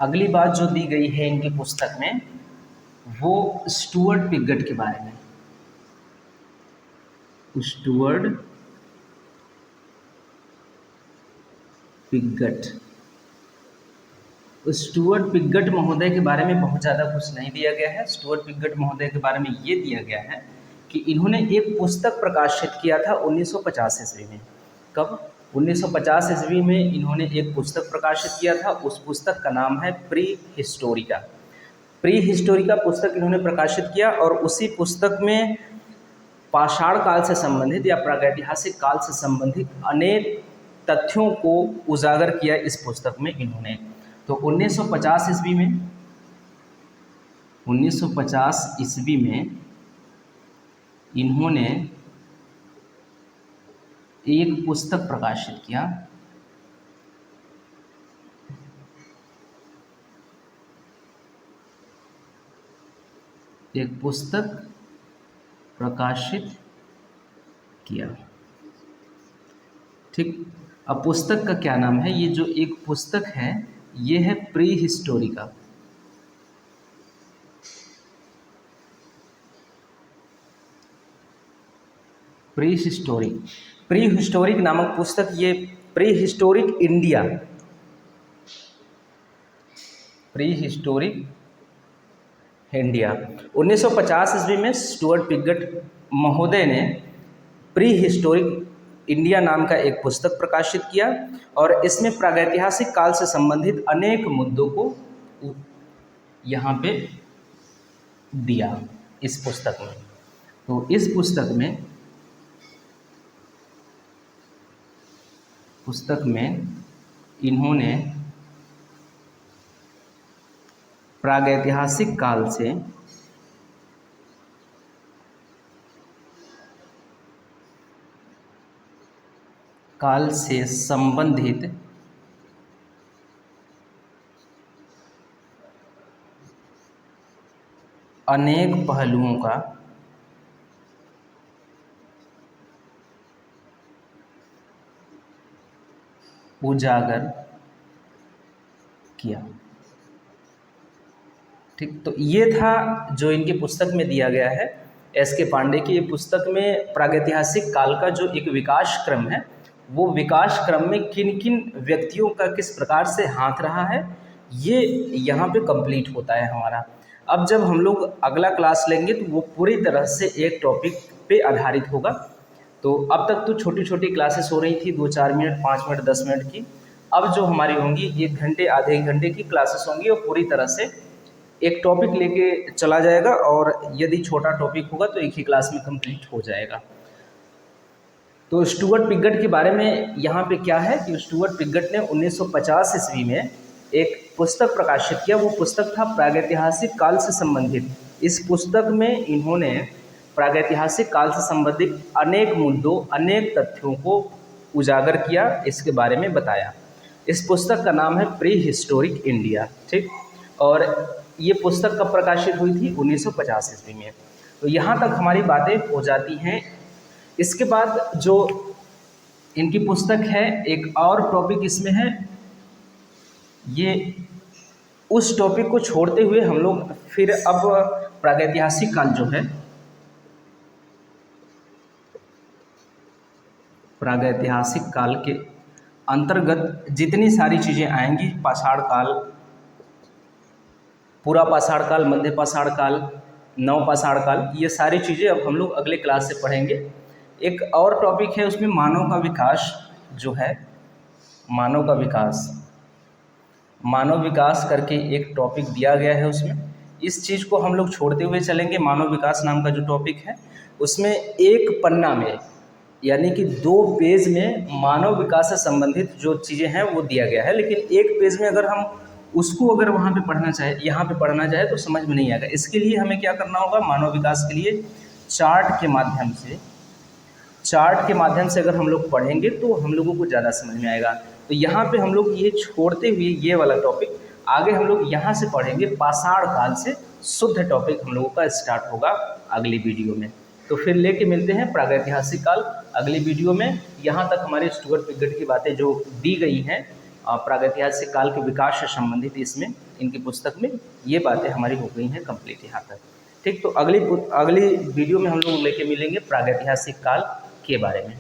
अगली बात जो दी गई है इनकी पुस्तक में वो स्टुअर्ट पिगट के बारे में। स्टुअर्ट पिगट, स्टुअर्ट पिगट महोदय के बारे में बहुत ज़्यादा कुछ नहीं दिया गया है। स्टुअर्ट पिगट महोदय के बारे में ये दिया गया है कि इन्होंने एक पुस्तक प्रकाशित किया था 1950 ईस्वी में। कब? 1950 ईस्वी में इन्होंने एक पुस्तक प्रकाशित किया था। उस पुस्तक का नाम है प्री हिस्टोरिका। प्री हिस्टोरिका पुस्तक इन्होंने प्रकाशित किया और उसी पुस्तक में पाषाण काल से संबंधित या प्रागैतिहासिक काल से संबंधित अनेक तथ्यों को उजागर किया इस पुस्तक में इन्होंने। तो 1950 ईस्वी में 1950 ईस्वी में इन्होंने एक पुस्तक प्रकाशित किया, एक पुस्तक प्रकाशित किया। ठीक, अब पुस्तक का क्या नाम है? ये जो एक पुस्तक है ये है प्री हिस्टोरिका। प्री हिस्टोरिक नामक पुस्तक, ये pre historic India, pre historic India 1950 ईस्वी में स्टुअर्ट पिगट महोदय ने प्री हिस्टोरिक इंडिया नाम का एक पुस्तक प्रकाशित किया और इसमें प्रागैतिहासिक काल से संबंधित अनेक मुद्दों को यहाँ पे दिया इस पुस्तक में। तो इस पुस्तक में इन्होंने प्रागैतिहासिक काल से संबंधित अनेक पहलुओं का उजागर किया। ठीक, तो ये था जो इनकी पुस्तक में दिया गया है। एस.के. पांडे की ये पुस्तक में प्रागैतिहासिक काल का जो एक विकास क्रम है, वो विकास क्रम में किन किन व्यक्तियों का किस प्रकार से हाथ रहा है, ये यहाँ पे कंप्लीट होता है हमारा। अब जब हम लोग अगला क्लास लेंगे तो वो पूरी तरह से एक टॉपिक पे आधारित होगा। तो अब तक तो छोटी छोटी क्लासेस हो रही थी, 2-4 मिनट, 5 मिनट, 10 मिनट की। अब जो हमारी होंगी 1 घंटे, आधे घंटे की क्लासेस होंगी और पूरी तरह से एक टॉपिक लेके चला जाएगा और यदि छोटा टॉपिक होगा तो एक ही क्लास में कंप्लीट हो जाएगा। तो स्टुअर्ट पिगट के बारे में यहाँ पे क्या है कि स्टुअर्ट पिगट ने 1950 ईस्वी में एक पुस्तक प्रकाशित किया। वो पुस्तक था प्रागैतिहासिक काल से संबंधित। इस पुस्तक में इन्होंने प्रागैतिहासिक काल से संबंधित अनेक मुद्दों, अनेक तथ्यों को उजागर किया, इसके बारे में बताया। इस पुस्तक का नाम है प्री हिस्टोरिक इंडिया। ठीक, और ये पुस्तक कब प्रकाशित हुई थी? 1950 ईस्वी में। तो यहाँ तक हमारी बातें हो जाती हैं। इसके बाद जो इनकी पुस्तक है, एक और टॉपिक इसमें है, ये उस टॉपिक को छोड़ते हुए हम लोग फिर अब प्रागैतिहासिक काल जो है, प्रागैतिहासिक काल के अंतर्गत जितनी सारी चीज़ें आएंगी, पाषाण काल, पूरा पाषाण काल, मध्य पाषाण काल, नव पाषाण काल, ये सारी चीज़ें अब हम लोग अगले क्लास से पढ़ेंगे। एक और टॉपिक है उसमें मानव का विकास जो है, मानव विकास करके एक टॉपिक दिया गया है उसमें। इस चीज़ को हम लोग छोड़ते हुए चलेंगे। मानव विकास नाम का जो टॉपिक है उसमें एक पन्ना में यानी कि 2 पेज में मानव विकास से संबंधित जो चीज़ें हैं वो दिया गया है, लेकिन एक पेज में अगर हम उसको अगर वहाँ पे पढ़ना चाहे, यहाँ पे पढ़ना चाहे तो समझ में नहीं आएगा। इसके लिए हमें क्या करना होगा? मानव विकास के लिए चार्ट के माध्यम से अगर हम लोग पढ़ेंगे तो हम लोगों को ज़्यादा समझ में आएगा। तो यहाँ पे हम लोग ये छोड़ते हुए ये वाला टॉपिक आगे हम लोग यहाँ से पढ़ेंगे। पाषाण काल से शुद्ध टॉपिक हम लोगों का स्टार्ट होगा अगली वीडियो में। तो फिर लेके मिलते हैं प्रागैतिहासिक काल अगली वीडियो में। यहाँ तक हमारे स्टुअर्ट पिगट की बातें जो दी गई हैं प्रागैतिहासिक काल के विकास से संबंधित इसमें इनकी पुस्तक में ये बातें हमारी हो गई हैं कंप्लीट यहाँ तक। ठीक, तो अगली वीडियो में हम लोग लेके मिलेंगे प्रागैतिहासिक काल के बारे में।